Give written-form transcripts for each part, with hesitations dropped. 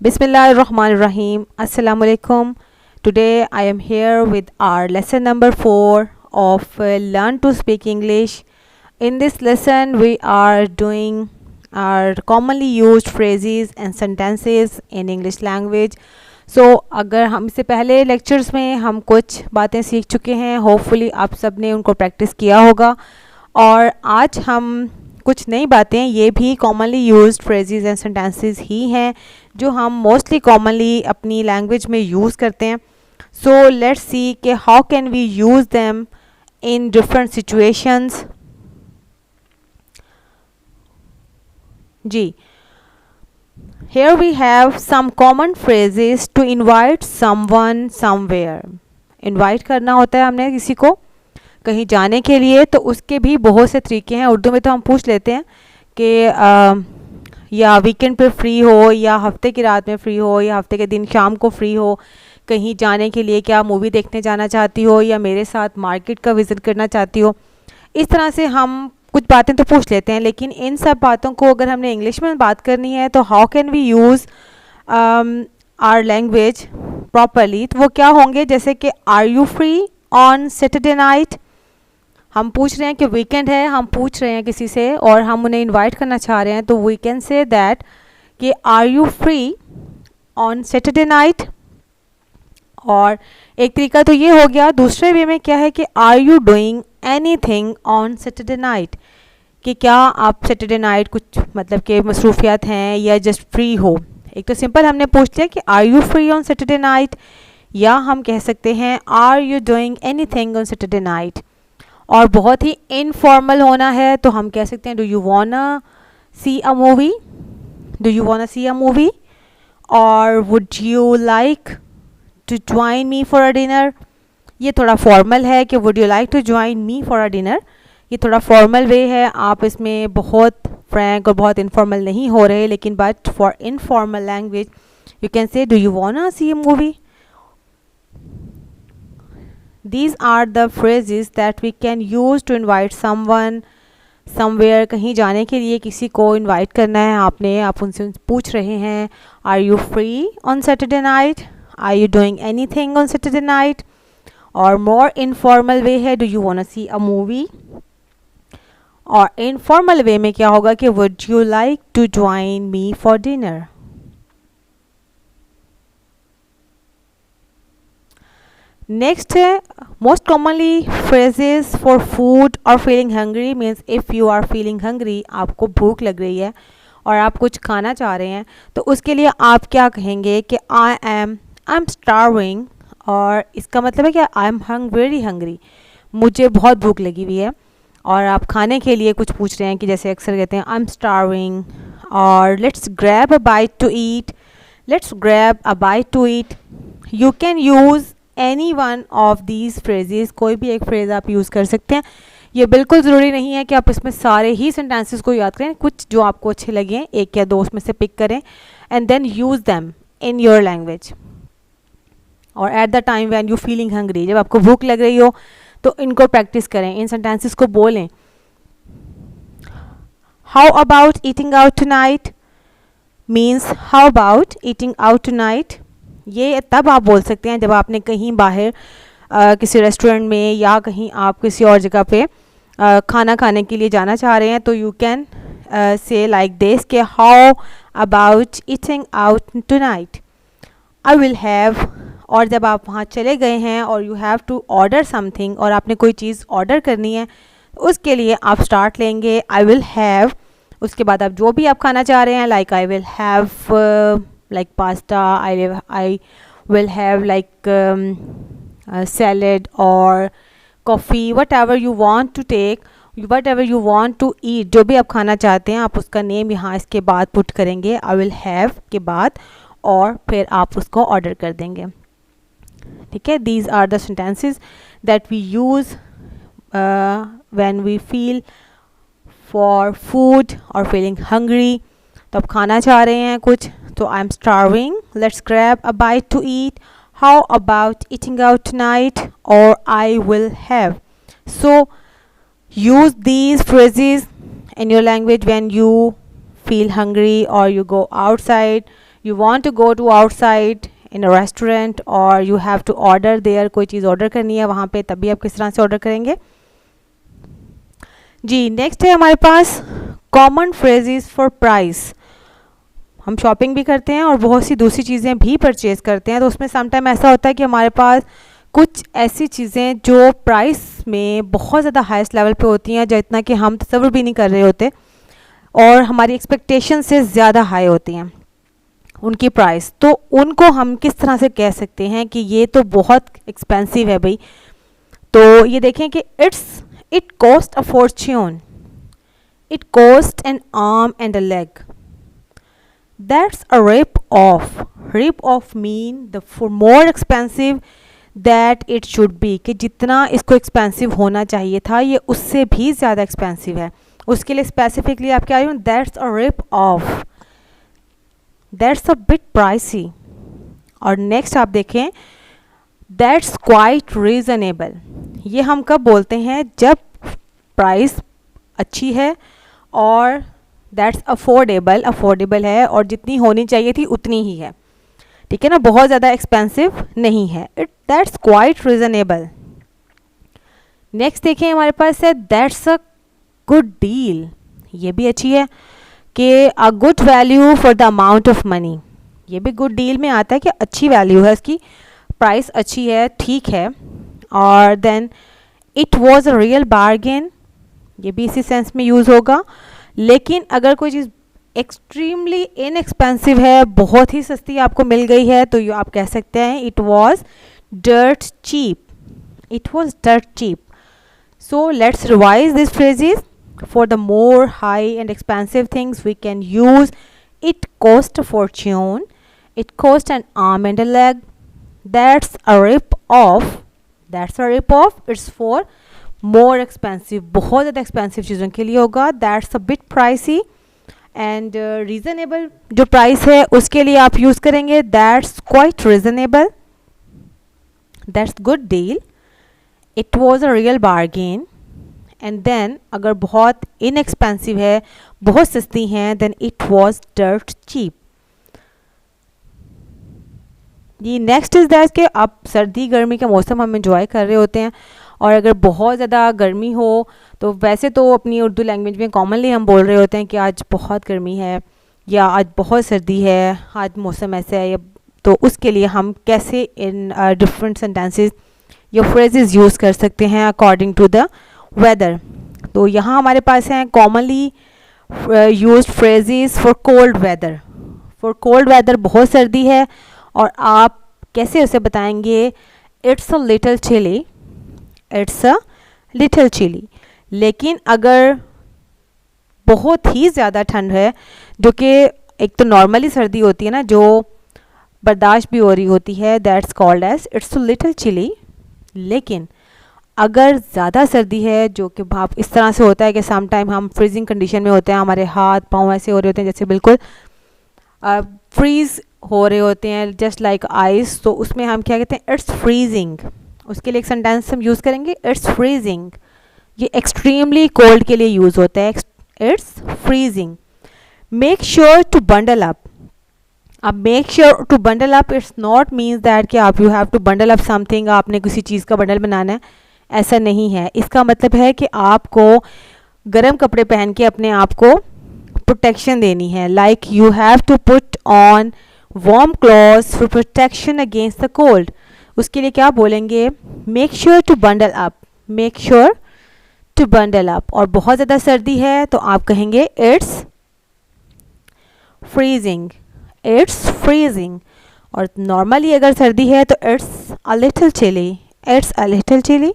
Bismillahirrahmanirrahim. Assalamu alaikum. Today I am here with our lesson number 4 of Learn to Speak English. In this lesson we are doing our commonly used phrases and sentences in English language. So अगर हम इससे पहले lectures में हम कुछ बातें सीख चुके हैं, होपफुली आप सब ने उनको प्रैक्टिस किया होगा, और आज हम कुछ नई बातें, ये भी commonly used phrases and sentences ही हैं जो हम मोस्टली कॉमनली अपनी लैंग्वेज में यूज़ करते हैं. सो लेट्स सी कि how can we use them in different situations. जी, here we have some common phrases to invite someone somewhere. invite करना होता है हमने किसी को कहीं जाने के लिए, तो उसके भी बहुत से तरीके हैं. उर्दू में तो हम पूछ लेते हैं कि या वीकेंड पे फ्री हो, या हफ्ते की रात में फ्री हो, या हफ्ते के दिन शाम को फ्री हो, कहीं जाने के लिए, क्या मूवी देखने जाना चाहती हो, या मेरे साथ मार्केट का विज़िट करना चाहती हो. इस तरह से हम कुछ बातें तो पूछ लेते हैं, लेकिन इन सब बातों को अगर हमने इंग्लिश में बात करनी है तो how can we use our language properly. तो वो क्या होंगे, जैसे कि are you free on Saturday night. हम पूछ रहे हैं कि वीकेंड है, हम पूछ रहे हैं किसी से और हम उन्हें इनवाइट करना चाह रहे हैं, तो वी कैन से दैट कि are you free on Saturday night. और एक तरीका तो ये हो गया. दूसरे वे में क्या है कि are you doing anything on Saturday night, कि क्या आप सैटरडे नाइट कुछ मतलब कि मसरूफियात हैं या जस्ट फ्री हो. एक तो सिंपल हमने पूछ लिया कि are you free on Saturday night, या हम कह सकते हैं are you doing anything on Saturday night. और बहुत ही इनफॉर्मल होना है तो हम कह सकते हैं do you wanna see a movie, do you wanna see a movie, और would you like to join me for a dinner. ये थोड़ा फॉर्मल है कि would you like to join me for a dinner. ये थोड़ा formal way है, आप इसमें बहुत फ्रैंक और बहुत इनफॉर्मल नहीं हो रहे, लेकिन but for informal language you can say do you wanna see a movie. These are the phrases that we can use to invite someone somewhere. कहीं जाने के लिए किसी को invite करना है आपने, आप उनसे पूछ रहे हैं are you free on Saturday night, are you doing anything on Saturday night. और more informal way है do you wanna see a movie. और informal way में क्या होगा कि would you like to join me for dinner. Next है most commonly phrases for food और feeling hungry. Means if you are feeling hungry, आपको भूख लग रही है और आप कुछ खाना चाह रहे हैं, तो उसके लिए आप क्या कहेंगे कि आई एम स्टार्विंग. और इसका मतलब है कि आई एम वेरी हंग्री, मुझे बहुत भूख लगी हुई है. और आप खाने के लिए कुछ पूछ रहे हैं कि जैसे अक्सर कहते हैं आई एम स्टार्विंग, और let's grab a bite to eat, let's grab a bite to eat. You can use any one of these phrases. कोई भी एक फ्रेज़ आप यूज़ कर सकते हैं. ये बिल्कुल ज़रूरी नहीं है कि आप इसमें सारे ही सेंटेंसेस को याद करें. कुछ जो आपको अच्छे लगें, एक या दो उसमें से पिक करें and then use them in your language. और at the time when you feeling hungry, जब आपको भूख लग रही हो, तो इनको प्रैक्टिस करें, इन सेंटेंसेस को बोलें. How about eating out tonight means how about eating out tonight. ये तब आप बोल सकते हैं जब आपने कहीं बाहर किसी रेस्टोरेंट में या कहीं आप किसी और जगह पे खाना खाने के लिए जाना चाह रहे हैं, तो you can say like this के how about eating out tonight, I will have. और जब आप वहाँ चले गए हैं और you have to order something, और आपने कोई चीज़ ऑर्डर करनी है, उसके लिए आप स्टार्ट लेंगे आई विल हैव. उसके बाद आप जो भी आप खाना चाह रहे हैं, like I will have like pasta, I will have like salad or coffee, whatever you want to take, whatever you want to eat. जो भी आप खाना चाहते हैं आप उसका नेम यहाँ इसके बाद पुट करेंगे I will have के बाद, और फिर आप उसको ऑर्डर कर देंगे. ठीक है. These are the sentences that we use when we feel for food or feeling hungry. तो आप खाना चाह रहे हैं कुछ, तो I am starving, let's grab a bite to eat, how about eating out tonight, और I will have. So use these phrases in your language when you feel hungry or you go outside, you want to go to outside in a restaurant or you have to order there, कोई चीज़ order करनी है वहाँ पे, तभी आप किस तरह से ऑर्डर करेंगे जी। नेक्स्ट है हमारे पास कॉमन फ्रेजेस फॉर प्राइस। हम शॉपिंग भी करते हैं और बहुत सी दूसरी चीज़ें भी परचेज़ करते हैं, तो उसमें समटाइम ऐसा होता है कि हमारे पास कुछ ऐसी चीज़ें जो प्राइस में बहुत ज़्यादा हाईएस्ट लेवल पे होती हैं, जितना कि हम तसव्वुर भी नहीं कर रहे होते और हमारी एक्सपेक्टेशन से ज़्यादा हाई होती हैं उनकी प्राइस। तो उनको हम किस तरह से कह सकते हैं कि ये तो बहुत एक्सपेंसिव है भाई। तो ये देखें कि it cost a Fortune, it cost N arm and a leg, that's a rip off. Rip off mean the for more expensive that it should be, कि जितना इसको एक्सपेंसिव होना चाहिए था ये उससे भी ज़्यादा एक्सपेंसिव है। उसके लिए स्पेसिफिकली आप क्या आए, that's a rip off, that's a bit pricey. और नेक्स्ट आप देखें दैट्स क्वाइट रीज़नेबल। ये हम कब बोलते हैं, जब प्राइस अच्छी है और दैट्स अफोर्डेबल, अफोर्डेबल है और जितनी होनी चाहिए थी उतनी ही है, ठीक है ना, बहुत ज़्यादा एक्सपेंसिव नहीं है। That's quite reasonable. नेक्स्ट देखें हमारे पास है दैट्स अ गुड डील। ये भी अच्छी है कि a good value for the amount of money. ये भी गुड डील में आता है कि अच्छी वैल्यू है, उसकी प्राइस अच्छी है, ठीक है। और then it was a real bargain, ये भी इसी सेंस में यूज़ होगा। लेकिन अगर कोई चीज़ एक्सट्रीमली इनएक्सपेंसिव है, बहुत ही सस्ती आपको मिल गई है, तो आप कह सकते हैं it was dirt cheap, it was dirt cheap. So let's revise this phrases. For the more high and expensive things we can use it cost a fortune, it cost an arm and a leg, that's a rip off, that's a rip off, it's for more expensive, बहुत ज़्यादा expensive चीज़ों के लिए होगा। that's a bit pricey and reasonable, जो price है उसके लिए आप यूज़ करेंगे that's quite reasonable, that's good deal, it was a real bargain। And then अगर बहुत इनएक्सपेंसिव है, बहुत सस्ती हैं, then it was dirt cheap. ये नेक्स्ट इज दैट कि आप सर्दी गर्मी का मौसम हम इंजॉय कर रहे होते हैं और अगर बहुत ज़्यादा गर्मी हो तो वैसे तो अपनी उर्दू लैंग्वेज में कॉमनली हम बोल रहे होते हैं कि आज बहुत गर्मी है या आज बहुत सर्दी है, आज मौसम ऐसा है, तो उसके लिए हम कैसे इन डिफरेंट सेंटेंसेस या फ्रेजेस यूज़ कर सकते हैं अकॉर्डिंग टू द वेदर। तो यहाँ हमारे पास हैं commonly used phrases for cold weather. For cold weather, बहुत सर्दी है और आप कैसे उसे बताएंगे, it's a little chilly, it's a little chilly. लेकिन अगर बहुत ही ज़्यादा ठंड है, जो कि एक तो नॉर्मली सर्दी होती है ना, जो बर्दाश्त भी हो रही होती है, that's called as it's a little chilly. लेकिन अगर ज़्यादा सर्दी है, जो कि भाप इस तरह से होता है कि सम टाइम हम फ्रीजिंग कंडीशन में होते हैं, हमारे हाथ पाँव ऐसे हो रहे होते हैं जैसे बिल्कुल फ्रीज़ हो रहे होते हैं, जस्ट लाइक आइस, तो उसमें हम क्या कहते हैं, इट्स फ्रीजिंग। उसके लिए एक सेंटेंस हम यूज़ करेंगे, इट्स फ्रीजिंग। ये एक्सट्रीमली कोल्ड के लिए यूज़ होता है, it's freezing. Make sure to bundle up. अब make sure to bundle up, it's not means that कि आप you have to bundle up something, आपने किसी चीज़ का बंडल बनाना है, ऐसा नहीं है। इसका मतलब है कि आपको गर्म कपड़े पहन के अपने आप को प्रोटेक्शन देनी है, like you have to put on warm clothes for protection against the cold. उसके लिए क्या बोलेंगे, make sure to bundle up, make sure to bundle up. और बहुत ज़्यादा सर्दी है तो आप कहेंगे इट्स फ्रीजिंग, इट्स फ्रीजिंग। और नॉर्मली अगर सर्दी है तो it's a little chilly, it's a little chilly.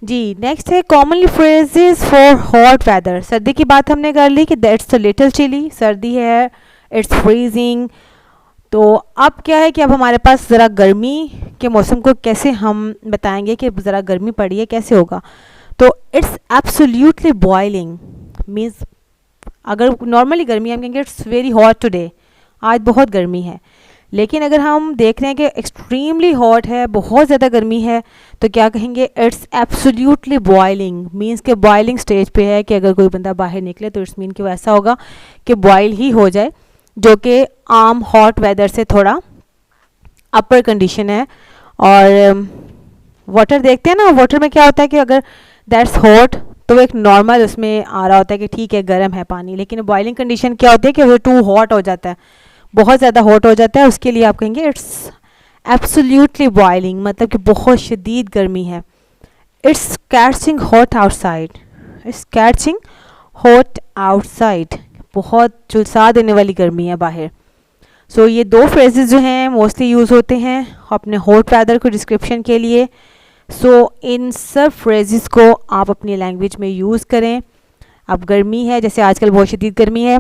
जी नेक्स्ट है commonly phrases for hot weather. सर्दी की बात हमने कर ली कि दैट्स अ लिटिल चिली, सर्दी है, इट्स फ्रीजिंग। तो अब क्या है कि अब हमारे पास ज़रा गर्मी के मौसम को कैसे हम बताएंगे कि ज़रा गर्मी पड़ी है, कैसे होगा। तो इट्स एब्सोल्युटली बॉइलिंग, मीन्स अगर नॉर्मली गर्मी हम कहेंगे इट्स वेरी हॉट टुडे, आज बहुत गर्मी है। लेकिन अगर हम देख रहे हैं कि एक्सट्रीमली हॉट है, बहुत ज़्यादा गर्मी है, तो क्या कहेंगे, इट्स एब्सोल्युटली बॉइलिंग, मीन्स के बॉइलिंग स्टेज पे है, कि अगर कोई बंदा बाहर निकले तो इट्स मीन कि वो ऐसा होगा कि बॉयल ही हो जाए, जो कि आम हॉट वेदर से थोड़ा अपर कंडीशन है। और वाटर देखते हैं ना, वाटर में क्या होता है कि अगर दैट्स हॉट तो वो एक नॉर्मल उसमें आ रहा होता है कि ठीक है गर्म है पानी, लेकिन बॉइलिंग कंडीशन क्या होती है कि वो टू हॉट हो जाता है, बहुत ज़्यादा हॉट हो जाता है, उसके लिए आप कहेंगे इट्स एब्सोल्युटली बॉइलिंग, मतलब कि बहुत शदीद गर्मी है। It's catching hot outside, it's catching hot outside, बहुत झुलसा देने वाली गर्मी है बाहर। सो ये दो फ्रेजेस जो हैं मोस्टली यूज़ होते हैं अपने हॉट वेदर को डिस्क्रिप्शन के लिए। इन सब फ्रेजेस को आप अपनी लैंग्वेज में यूज़ करें। अब गर्मी है, जैसे आजकल बहुत शदीद गर्मी है,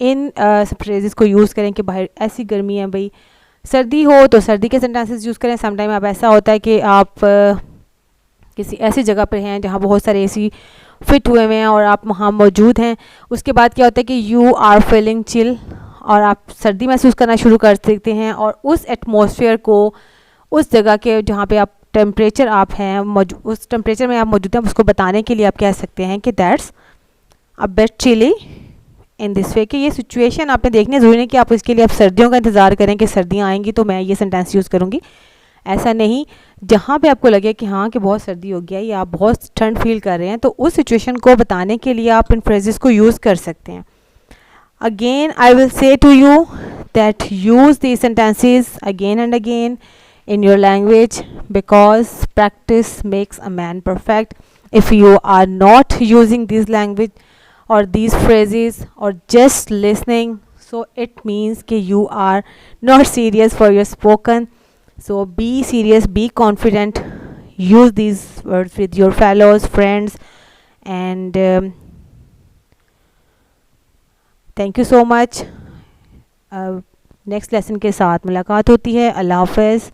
इन फ्रेजेस को यूज़ करें कि बाहर ऐसी गर्मी है भाई। सर्दी हो तो सर्दी के सेंटेंसेस यूज़ करें। समटाइम आप ऐसा होता है कि आप किसी ऐसी जगह पर हैं जहाँ बहुत सारे एसी फिट हुए हुए हैं और आप वहाँ मौजूद हैं, उसके बाद क्या होता है कि यू आर फीलिंग चिल, और आप सर्दी महसूस करना शुरू कर सकते हैं। और उस एटमॉस्फेयर को, उस जगह के जहाँ पे आप टेम्परेचर आप हैं उस टेम्परेचर में आप मौजूद हैं, उसको बताने के लिए आप कह सकते हैं कि that's a bit chilly in this way, कि ये सिचुएशन आपने देखनी ज़रूरी नहीं कि आप इसके लिए आप सर्दियों का इंतज़ार करें कि सर्दियाँ आएंगी तो मैं ये सेंटेंस यूज़ करूँगी, ऐसा नहीं। जहाँ पे आपको लगे कि हाँ कि बहुत सर्दी हो गया या आप बहुत ठंड फील कर रहे हैं, तो उस सिचुएशन को बताने के लिए आप इन फ्रेजेस को यूज़ कर सकते हैं। Again, I will say to you that use these sentences again and again in your language, because practice makes a man perfect. If you are not using this language or these phrases or just listening, so it means that you are not serious for your spoken. So be serious, be confident, use these words with your fellows, friends, and thank you so much. Next lesson के साथ मुलाकात होती है। अल्लाह हाफ़िज़।